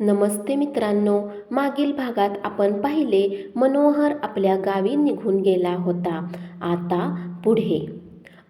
नमस्ते मित्रांनो. मागील भागात आपण पाहिले मनोहर आपल्या गावी निघून गेला होता. आता पुढे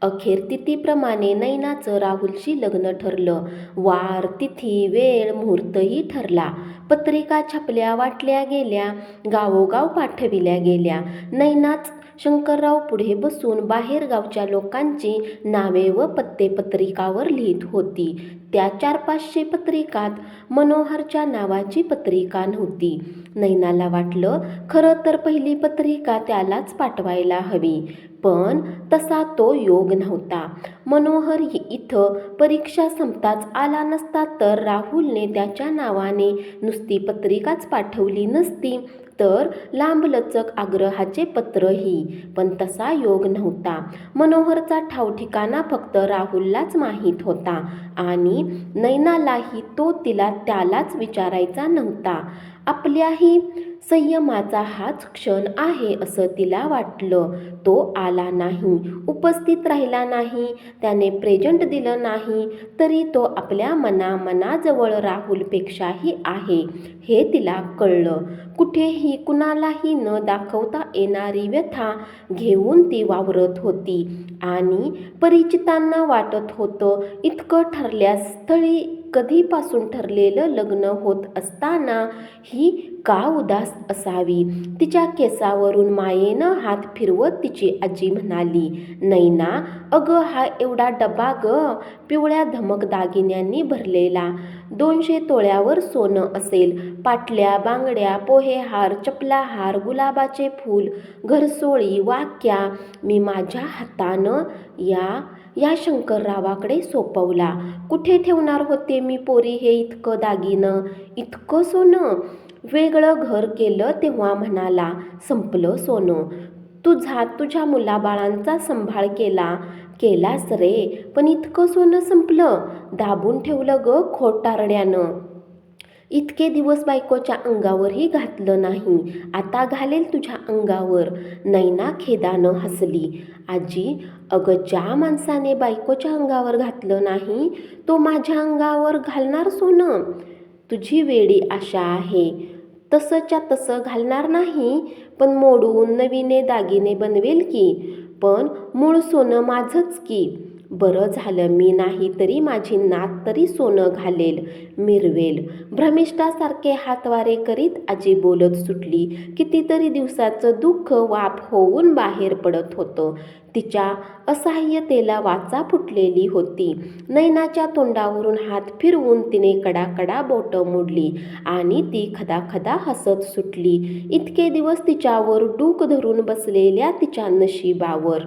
अखेर तिथीप्रमाणे नैनाचं राहुलशी लग्न ठरलं. वार, तिथी, वेळ, मुहूर्तही ठरला. पत्रिका छापल्या, वाटल्या गेल्या, गावोगाव पाठविल्या गेल्या. नैनाच शंकरराव पुढे बसून बाहेर गावच्या लोकांची नावे व पत्ते पत्रिकावर लिहित होती. त्या 400-500 पत्रिकात मनोहरच्या नावाची पत्रिका नव्हती. नैनाला वाटलं खरं तर पहिली पत्रिका त्यालाच पाठवायला हवी, पण तसा तो योग नव्हता. मनोहर इथं परीक्षा संपताच आला नसता तर राहुलने त्याच्या नावाने नुसती पत्रिकाच पाठवली नसती, तर लांबलचक आग्रहाचे पत्रही. पण तसा योग नव्हता. मनोहरचा ठावठिकाणा फक्त राहुललाच माहीत होता आणि नैनालाही तो त्यालाच विचारायचा नव्हता. आपल्याही संयमाचा हाच क्षण आहे असं तिला वाटलं. तो आला नाही, उपस्थित राहिला नाही, त्याने प्रेझेंट दिलं नाही, तरी तो आपल्या मनाजवळ राहुलपेक्षाही आहे हे तिला कळलं. कुठेही कुणालाही न दाखवता येणारी व्यथा घेऊन ती वावरत होती आणि परिचितांना वाटत होतं इतकं ठरल्यास स्थळी कधीपासून ठरलेलं लग्न होत असताना ही का उदास असावी. तिच्या केसावरून मायेनं हात फिरवत तिची आजी म्हणाली, नैना अगं हा एवढा डबा गं, पिवळ्या धमक दागिन्यांनी भरलेला. 200 तोळ्यावर सोनं असेल. पाटल्या, बांगड्या, पोहेहार, चपलाहार, गुलाबाचे फूल, घरसोळी, वाक्या मी माझ्या हातानं या शंकररावाकडे सोपवला. कुठे ठेवणार होते मी पोरी हे इतकं दागिनं, इतकं सोनं. वेगळं घर केलं तेव्हा म्हणाला, संपलं सोनं. तुझ्या मुलाबाळांचा सांभाळ केलास रे, पण इतकं सोनं संपलं. दाबून ठेवलं ग खोटारड्यानं. इतके दिवस बायकोच्या अंगावरही घातलं नाही, आता घालेल तुझ्या अंगावर. नैना खेदानं हसली. आजी अगं ज्या माणसाने बायकोच्या अंगावर घातलं नाही तो माझ्या अंगावर घालणार सोनं? तुझी वेडी आशा आहे. तसंच्या तसं घालणार नाही, पण मोडून नवीने दागिने बनवेल की. पण मूळ सोनं माझंच की. बरं झालं मी नाही तरी माझी नात तरी सोनं घालेल, मिरवेल. भ्रमिष्ठासारखे हातवारे करीत आजी बोलत सुटली. कितीतरी दिवसाचं दुःख वाफ होऊन बाहेर पडत होतं. तिच्या असहाय्यतेला वाचा फुटलेली होती. नैनाच्या तोंडावरून हात फिरवून तिने कडाकडा बोटं मोडली आणि ती खदाखदा हसत सुटली. इतके दिवस तिच्यावर डूक धरून बसलेल्या तिच्या नशिबावर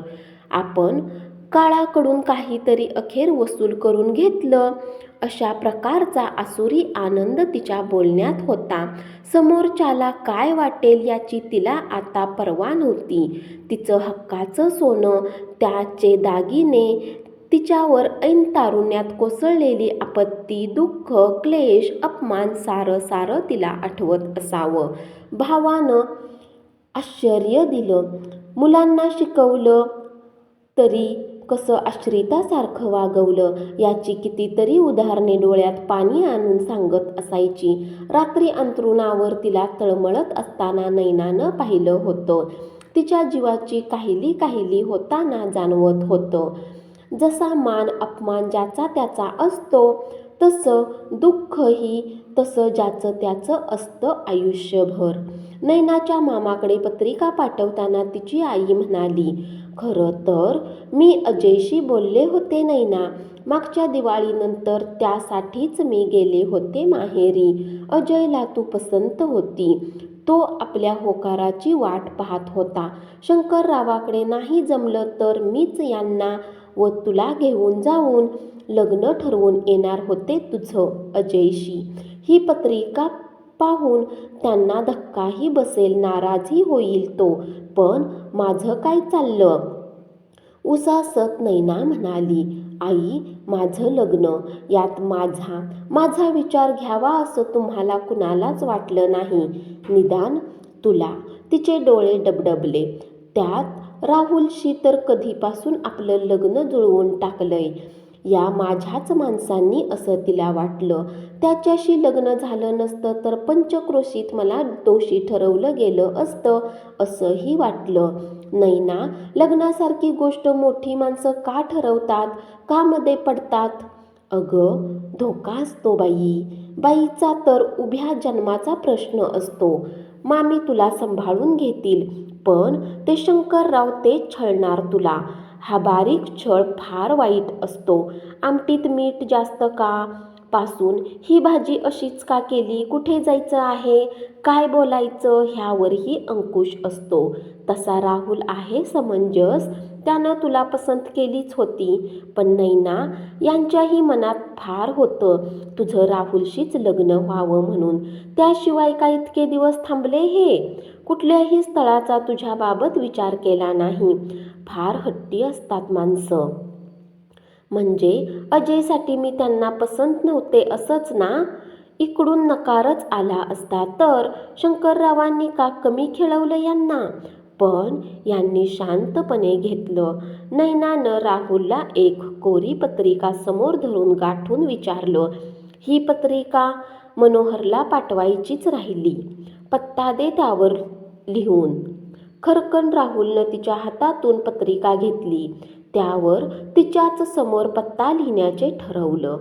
आपण काळाकडून काहीतरी अखेर वसूल करून घेतलं, अशा प्रकारचा आसुरी आनंद तिच्या बोलण्यात होता. समोरच्याला काय वाटेल याची तिला आता पर्वा नव्हती. तिचं हक्काचं सोनं, त्याचे दागिने, तिच्यावर ऐन तारुण्यात कोसळलेली आपत्ती, दुःख, क्लेश, अपमान सारं तिला आठवत असावं. भावानं आश्चर्य दिलं. मुलांना शिकवलं तरी कसं आश्रितासारखं वागवलं याची कितीतरी उदाहरणे डोळ्यात पाणी आणून सांगत असायची. रात्री अंथरुणावर तिला तळमळत असताना नैनानं पाहिलं होतं. तिच्या जीवाची काहिली होताना जाणवत होतं. जसा मान अपमान ज्याचा त्याचा असतो, तसं दुःखही तसं ज्याचं त्याचं असतं आयुष्यभर. नैनाच्या मामाकडे पत्रिका पाठवताना तिची आई म्हणाली, खरं तर मी अजयशी बोलले होते नैना. मागच्या दिवाळीनंतर त्यासाठीच मी गेले होते माहेरी. अजयला तू पसंत होती. तो आपल्या होकाराची वाट पाहत होता. शंकररावाकडे नाही जमलं तर मीच यांना व तुला घेऊन जाऊन लग्न ठरवून येणार होते तुझं अजयशी. ही पत्रिका पाहून त्यांना धक्काही बसेल, नाराजही होईल तो, पण माझं काय चाललं? उसासत नैना म्हणाली, आई माझं लग्न यात माझा विचार घ्यावा असं तुम्हाला कुणालाच वाटलं नाही, निदान तुला. तिचे डोळे डबडबले. त्यात राहुलशी तर कधीपासून आपलं लग्न जुळवून टाकलंय. या माझ्याच माणसांनी असं तिला वाटलं. त्याच्याशी लग्न झालं नसतं तर पंचक्रोशीत मला दोषी ठरवलं गेलं असतं असंही वाटलं. नैना, लग्नासारखी गोष्ट मोठी माणसं का ठरवतात, का मध्ये पडतात? अगं, धोका असतो बाई. बाईचा तर उभ्या जन्माचा प्रश्न असतो. मामी तुला सांभाळून घेतील, पण ते शंकरराव तेच छळणार तुला. हा बारीक छळ फार वाईट असतो. आमटीत मीठ जास्त का? पासून ही भाजी अशीच का केली? कुठे जायचं आहे? काय बोलायचं? ह्यावरही अंकुश असतो. तसा राहुल आहे समंजस. त्यानं तुला पसंत केलीच होती. पण नैना, यांच्याही मनात फार होतं तुझं राहुलशीच लग्न व्हावं म्हणून. त्याशिवाय का इतके दिवस थांबले हे? कुठल्याही स्थळाचा तुझ्याबाबत विचार केला नाही. फार हट्टी असतात माणसं. म्हणजे अजयसाठी मी त्यांना पसंत नव्हते असंच ना? इकडून नकारच आला असता तर शंकररावांनी का कमी खेळवलं यांना? पण यांनी शांतपणे घेतलं. नैनानं राहुलला एक कोरी पत्रिका समोर धरून गाठून विचारलं, ही पत्रिका मनोहरला पाठवायचीच राहिली. पत्ता दे त्यावर लिहून. खरकन राहुलनं तिच्या हातातून पत्रिका घेतली. त्यावर तिच्याच समोर पत्ता लिहिण्याचे ठरवलं.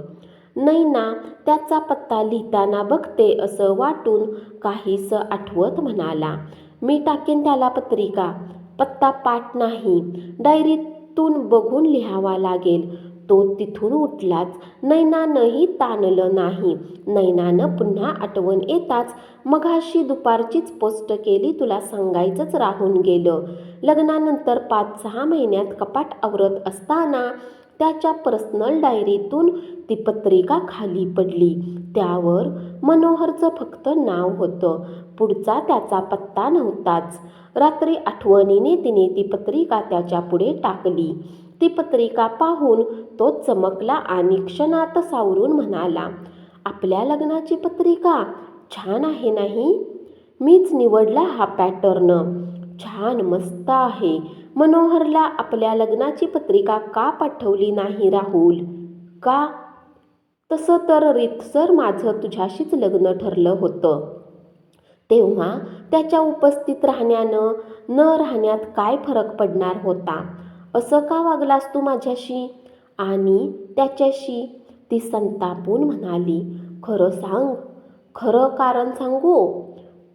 नैना त्याचा पत्ता लिहिताना बघते असं वाटून काहीसं आठवत म्हणाला, मी टाकेन त्याला पत्रिका. पत्ता पाठ नाही, डायरीतून बघून लिहावा लागेल. तो तिथून उठलाच. नैनानंही ताणलं नाही. नैनानं पुन्हा आठवण येताच, मघाशी दुपारचीच पोस्ट केली तुला सांगायचंच राहून गेलं. लग्नानंतर 5-6 महिन्यात कपाट आवरत असताना त्याच्या पर्सनल डायरीतून ती पत्रिका खाली पडली. त्यावर मनोहरचं फक्त नाव होतं. पुढचा त्याचा पत्ता नव्हताच. रात्री आठवणीने तिने ती पत्रिका त्याच्या पुढे टाकली. ती पत्रिका पाहून तो चमकला आणि क्षणात सावरून म्हणाला, आपल्या लग्नाची पत्रिका छान आहे नाही? मीच निवडला हा पॅटर्न. छान, मस्त आहे. मनोहरला आपल्या लग्नाची पत्रिका का पाठवली नाही राहुल? का? तसं तर रीतसर माझं तुझ्याशीच लग्न ठरलं होतं. तेव्हा त्याच्या उपस्थित राहण्यानं न राहण्यात काय फरक पडणार होता? असं का वागलास तू माझ्याशी आणि त्याच्याशी? ती संतापून म्हणाली, खरं सांग. खरं कारण सांगू?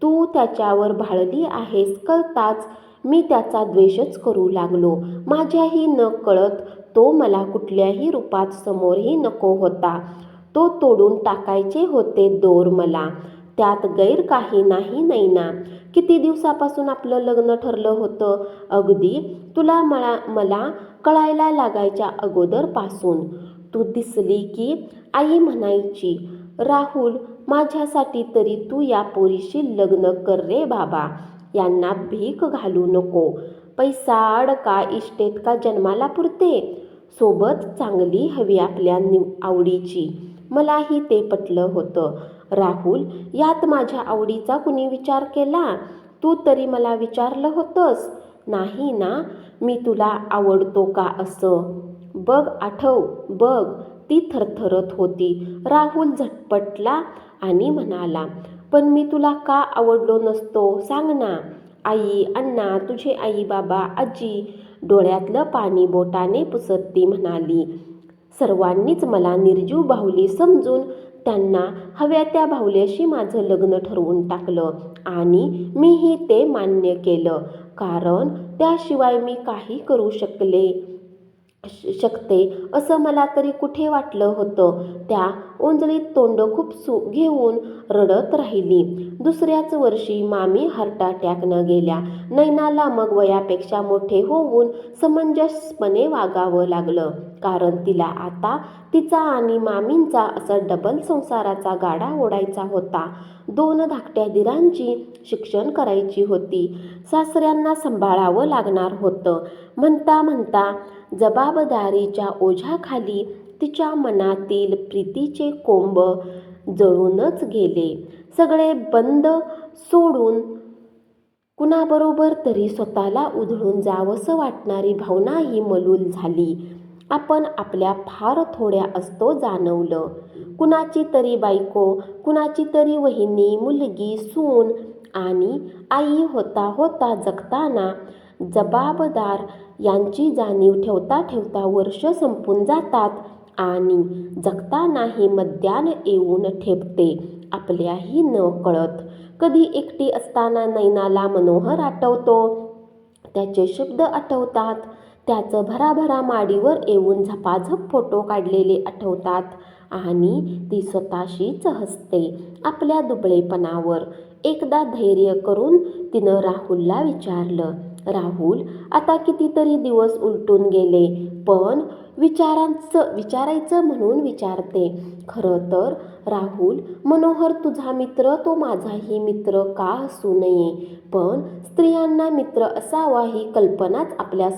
तू त्याच्यावर भाळली आहेस कळताच मी त्याचा द्वेषच करू लागलो. माझ्याही न कळत तो मला कुठल्याही रूपात समोरही नको होता. तो तोडून टाकायचे होते दोर मला. त्यात गैर काही नाही नैना. किती दिवसापासून आपलं लग्न ठरलं होतं? अगदी तुला मला कळायला लागायच्या अगोदरपासून. तू दिसली की आई म्हणायची, राहुल, माझ्यासाठी तरी तू या पोरीशी लग्न कर रे बाबा. यांना भीक घालू नको. पैसा अडका इष्टेत का जन्माला पुरते? सोबत चांगली हवी आपल्या आवडीची. मलाही ते पटलं होतं. राहुल, यात माझ्या आवडीचा कुणी विचार केला? तू तरी मला विचारलं होतंस नाही ना मी तुला आवडतो का असं? बघ आठव बघ. ती थरथरत होती. राहुल झटपटला आणि म्हणाला, पण मी तुला का आवडलो नसतो सांग ना? आई, अण्णा, तुझे आई बाबा, आजी. डोळ्यातलं पाणी बोटाने पुसत ती म्हणाली, सर्वांनीच मला निर्जीव बाहुली समजून त्यांना हव्या त्या बाहुल्याशी माझं लग्न ठरवून टाकलं आणि मीही ते मान्य केलं. कारण त्याशिवाय मी काही करू शकते असं मला तरी कुठे वाटलं होतं. त्या ओंजळीत तोंड खूप घेऊन रडत राहिली. दुसऱ्याच वर्षी मामी हार्ट अटॅकनं गेल्या. नैनाला मग वयापेक्षा मोठे होऊन समंजसपणे वागावं लागलं. कारण तिला आता तिचा आणि मामींचा असं डबल संसाराचा गाडा ओढायचा होता. 2 धाकट्या दिरांची शिक्षण करायची होती. सासऱ्यांना सांभाळावं लागणार होतं. म्हणता म्हणता जबाबदारीच्या ओझ्याखाली तिच्या मनातील प्रीतीचे कोंब जळूनच गेले. सगळे बंद सोडून कुणाबरोबर तरी स्वतःला उधळून जावंसं वाटणारी भावना ही मलूल झाली. आपण आपल्या फार थोड्या असतो जाणवलं. कुणाची तरी बायको, कुणाची तरी वहिनी, मुलगी, सून आणि आई होता होता जगताना जबाबदार यांची जाणीव ठेवता ठेवता वर्ष संपून जातात आणि जगतानाही मध्यान येऊन ठेपते आपल्याही न कळत. कधी एकटी असताना नैनाला मनोहर आठवतो. त्याचे शब्द आठवतात. त्याचं भराभरा माडीवर येऊन झपाझप फोटो काढलेले आठवतात आणि ती स्वतःशीच हसते आपल्या दुबळेपणावर. एकदा धैर्य करून तिनं राहुलला विचारलं, राहुल, आता कितीतरी दिवस उलटून गेले, पण विचारायचं म्हणून विचारते. खरं तर राहुल, मनोहर तुझा मित्र तो माझाही मित्र का असू नये, पण स्त्रियांना मित्र असावा ही कल्पनाच आपल्या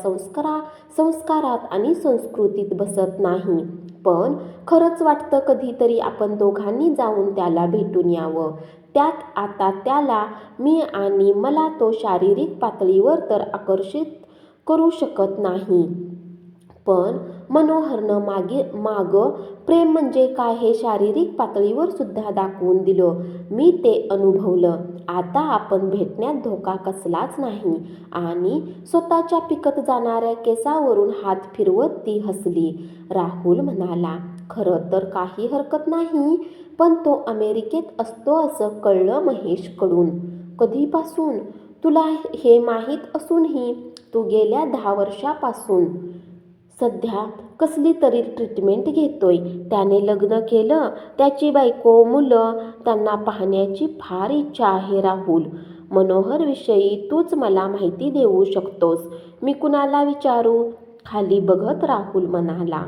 संस्कारात आणि संस्कृतीत बसत नाही. पण खरंच वाटतं कधीतरी आपण दोघांनी जाऊन त्याला भेटून यावं. त्यात आता त्याला मी आणि मला तो शारीरिक पातळीवर तर आकर्षित करू शकत नाही, पण मनोहरनं मागं प्रेम म्हणजे काय हे शारीरिक पातळीवर सुद्धा दाखवून दिलं. मी ते अनुभवलं. आता आपण भेटण्यात धोका कसलाच नाही. आणि स्वतःच्या पिकत जाणाऱ्या केसावरून हात फिरवत ती हसली. राहुल म्हणाला, खरं तर काही हरकत नाही, पण तो अमेरिकेत असतो असं कळलं महेशकडून. कधीपासून? तुला हे माहीत असूनही? तू गेल्या 10 वर्षापासून. सध्या कसली तरी ट्रीटमेंट घेतोय. त्याने लग्न केलं. त्याची बायको, मुलं, त्यांना पाहण्याची फार इच्छा आहे. राहुल, मनोहरविषयी तूच मला माहिती देऊ शकतोस. मी कुणाला विचारू? खाली बघत राहुल म्हणाला.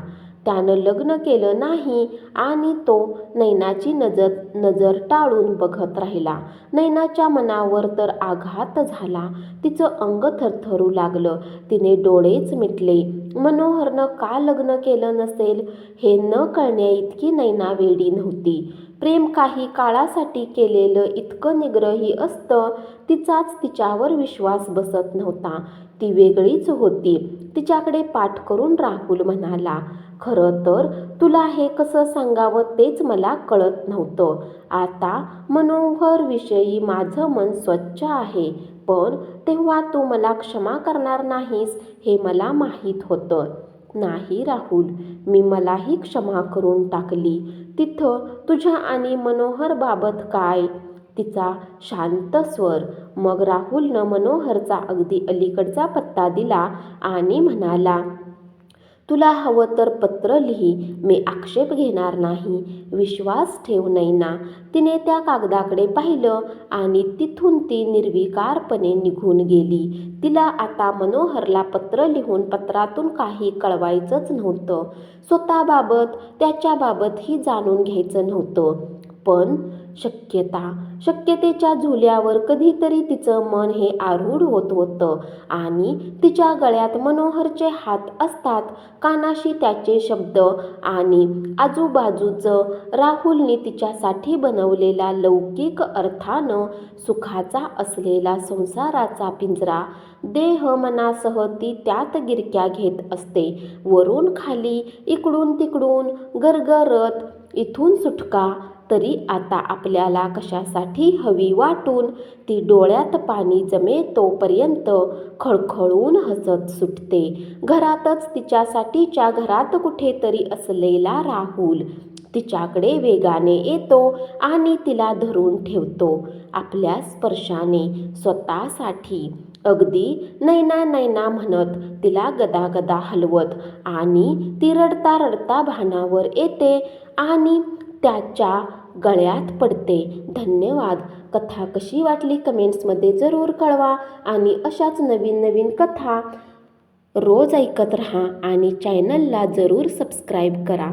त्यानं लग्न केलं नाही आणि तो नैनाची नजर टाळून बघत राहिला. नैनाच्या मनावर तर आघात झाला. तिचं अंग थरथरू लागलं. तिने डोळेच मिटले. मनोहरनं का लग्न केलं नसेल हे न कळण्याइतकी नैना वेडी नव्हती. प्रेम काही काळासाठी केलेलं इतकं निग्रही असतं. तिचाच तिच्यावर विश्वास बसत नव्हता. ती वेगळीच होती. तिच्याकडे पाठ करून राहुल म्हणाला, खरं तर तुला हे कसं सांगावं तेच मला कळत नव्हतं. आता मनोहरविषयी माझं मन स्वच्छ आहे, पण तेव्हा तू मला क्षमा करणार नाहीस हे मला माहीत होतं. नाही राहुल, मी मलाही क्षमा करून टाकली. तिथं तुझ्या आणि मनोहरबाबत काय? तिचा शांत स्वर. मग राहुलनं मनोहरचा अगदी अलीकडचा पत्ता दिला आणि म्हणाला, तुला हवं तर पत्र लिही, मी आक्षेप घेणार नाही. विश्वास ठेव नैना. तिने त्या कागदाकडे पाहिलं आणि तिथून ती निर्विकारपणे निघून गेली. तिला आता मनोहरला पत्र लिहून पत्रातून काही कळवायचंच नव्हतं. स्वतःबाबत त्याच्याबाबतही जाणून घ्यायचं नव्हतं. पण शक्यतेच्या झुल्यावर कधीतरी तिचं मन हे आरूढ होत होतं आणि तिच्या गळ्यात मनोहरचे हात असतात, कानाशी त्याचे शब्द आणि आजूबाजूचं राहुलने तिच्यासाठी बनवलेला लौकिक अर्थानं सुखाचा असलेला संसाराचा पिंजरा. देह मनासह ती त्यात गिरक्या घेत असते. वरून खाली, इकडून तिकडून गरगरत. इथून सुटका तरी आता आपल्याला कशासाठी हवी वाटून ती डोळ्यात पाणी जमे तोपर्यंत खळखळून हसत सुटते. घरातच तिच्यासाठीच्या घरात कुठेतरी असलेला राहुल तिच्याकडे वेगाने येतो आणि तिला धरून ठेवतो आपल्या स्पर्शाने स्वतःसाठी. अगदी नैना नैना म्हणत तिला गदागदा हलवत आणि ती रडता रडता भानावर येते आणि त्याच्या गळ्यात पडते. धन्यवाद. कथा कशी वाटली कमेंट्समध्ये जरूर कळवा आणि अशाच नवीन नवीन कथा रोज ऐकत रहा आणि चॅनलला जरूर सबस्क्राईब करा.